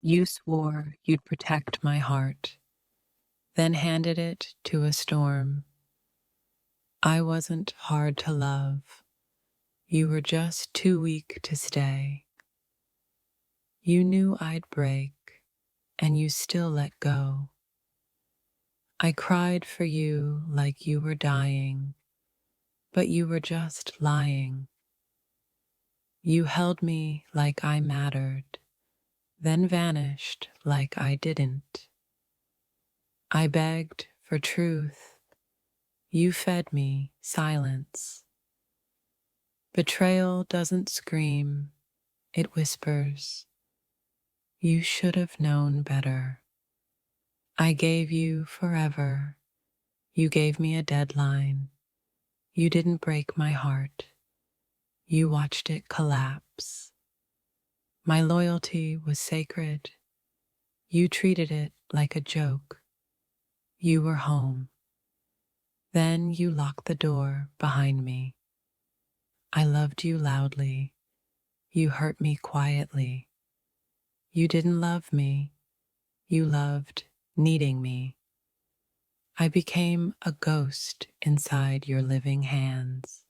You swore you'd protect my heart, then handed it to a storm. I wasn't hard to love. You were just too weak to stay. You knew I'd break, and you still let go. I cried for you like you were dying, but you were just lying. You held me like I mattered, then vanished like I didn't. I begged for truth. You fed me silence. Betrayal doesn't scream, it whispers. You should have known better. I gave you forever. You gave me a deadline. You didn't break my heart. You watched it collapse. My loyalty was sacred. You treated it like a joke. You were home. Then you locked the door behind me. I loved you loudly. You hurt me quietly. You didn't love me. You loved needing me. I became a ghost inside your living hands.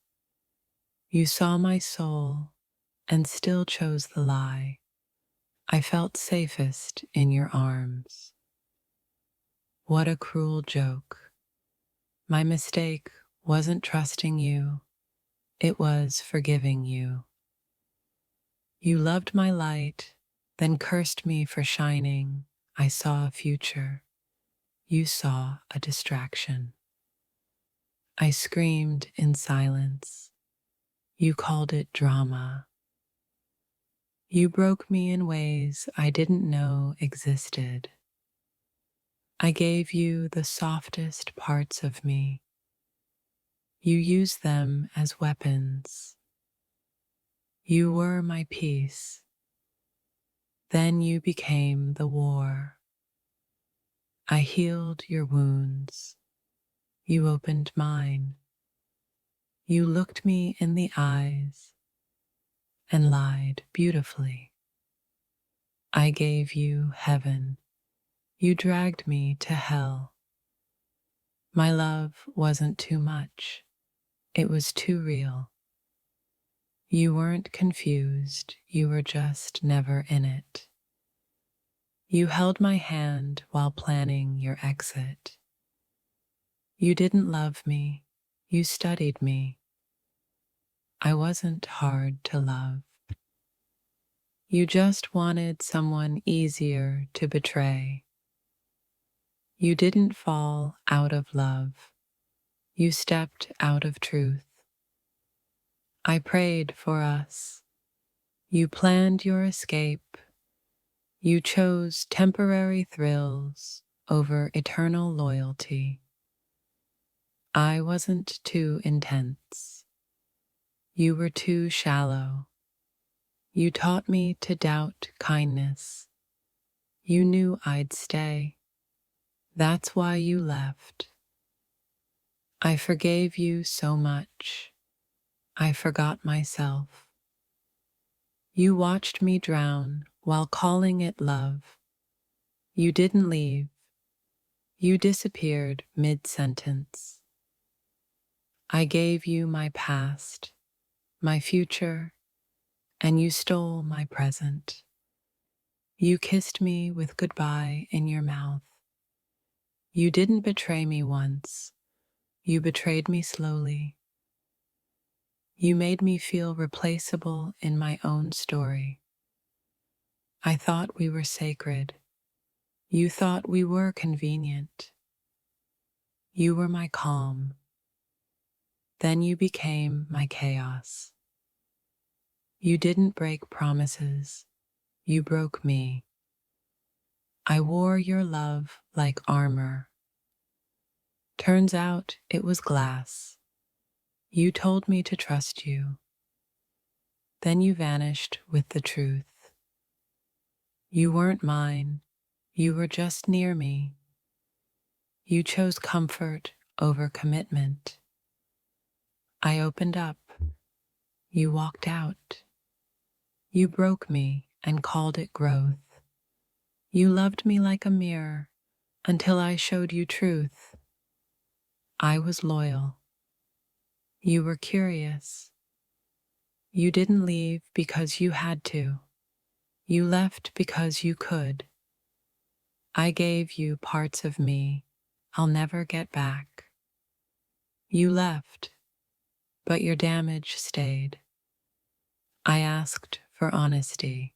You saw my soul and still chose the lie. I felt safest in your arms. What a cruel joke. My mistake wasn't trusting you, it was forgiving you. You loved my light, then cursed me for shining. I saw a future. You saw a distraction. I screamed in silence. You called it drama. You broke me in ways I didn't know existed. I gave you the softest parts of me. You used them as weapons. You were my peace. Then you became the war. I healed your wounds. You opened mine. You looked me in the eyes and lied beautifully. I gave you heaven. You dragged me to hell. My love wasn't too much. It was too real. You weren't confused. You were just never in it. You held my hand while planning your exit. You didn't love me. You studied me. I wasn't hard to love. You just wanted someone easier to betray. You didn't fall out of love. You stepped out of truth. I prayed for us. You planned your escape. You chose temporary thrills over eternal loyalty. I wasn't too intense. You were too shallow. You taught me to doubt kindness. You knew I'd stay. That's why you left. I forgave you so much. I forgot myself. You watched me drown while calling it love. You didn't leave. You disappeared mid-sentence. I gave you my past, my future, and you stole my present. You kissed me with goodbye in your mouth. You didn't betray me once. You betrayed me slowly. You made me feel replaceable in my own story. I thought we were sacred. You thought we were convenient. You were my calm. Then you became my chaos. You didn't break promises. You broke me. I wore your love like armor. Turns out it was glass. You told me to trust you. Then you vanished with the truth. You weren't mine. You were just near me. You chose comfort over commitment. I opened up. You walked out. You broke me and called it growth. You loved me like a mirror until I showed you truth. I was loyal. You were curious. You didn't leave because you had to. You left because you could. I gave you parts of me I'll never get back. You left, but your damage stayed. I asked for honesty.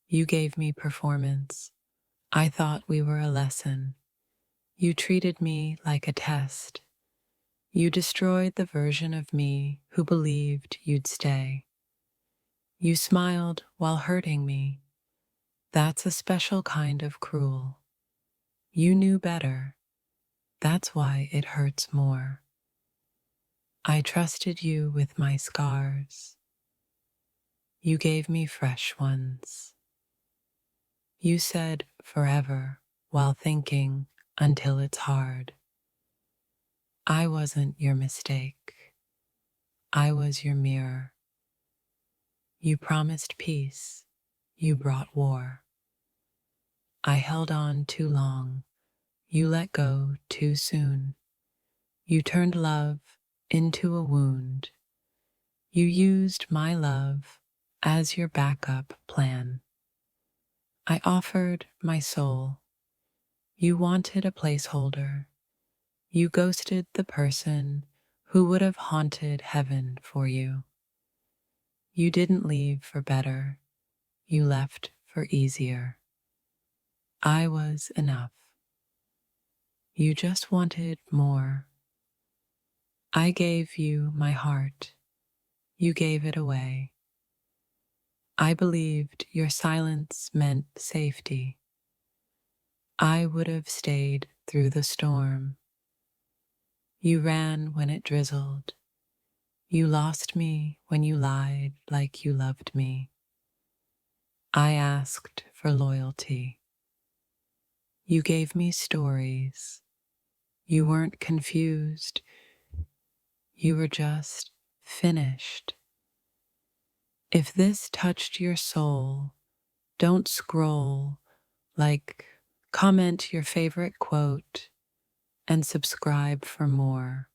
You gave me performance. I thought we were a lesson. You treated me like a test. You destroyed the version of me who believed you'd stay. You smiled while hurting me. That's a special kind of cruel. You knew better. That's why it hurts more. I trusted you with my scars. You gave me fresh ones. You said forever while thinking until it's hard. I wasn't your mistake. I was your mirror. You promised peace. You brought war. I held on too long. You let go too soon. You turned love into a wound. You used my love as your backup plan. I offered my soul. You wanted a placeholder. You ghosted the person who would have haunted heaven for you. You didn't leave for better. You left for easier. I was enough. You just wanted more. I gave you my heart. You gave it away. I believed your silence meant safety. I would have stayed through the storm. You ran when it drizzled. You lost me when you lied like you loved me. I asked for loyalty. You gave me stories. You weren't confused. You were just finished. If this touched your soul, don't scroll, comment your favorite quote, and subscribe for more.